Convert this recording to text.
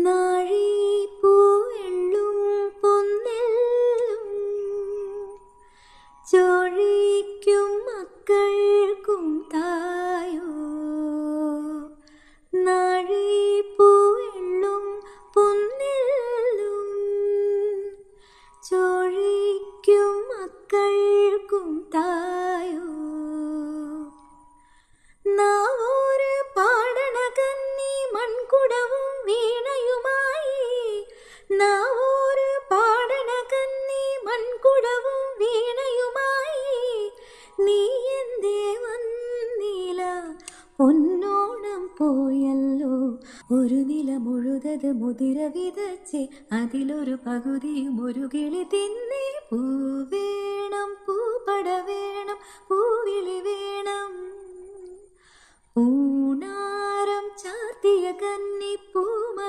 നാഴിപ്പൂവെള്ളും പൊന്നെല്ലും ചോഴിക്കും മക്കൾക്കും തായോ. നാഴിപ്പൂവെള്ളും പൊന്നെല്ലും ചോഴിക്കും മക്കൾക്കും തായോ. നാവോര് പാടണ കന്നി മൺകുടവും വീണയുമായി. നാവോര് പാടണ കന്നി മൺകുടവും വീണയുമായി. നീ എന്തേ വന്നില പൊന്നോണം പോയല്ലോ. ഒരു നില മുഴുതത് മുതിര വിതച്ച് അതിലൊരു പകുതിയും ഒരു കിളി തിന്നേ. പൂ വേണം, പൂപ്പട വേണം, പൂവിളി വേണം. പൂണാരം ചാർത്തിയ കന്നി പൂമ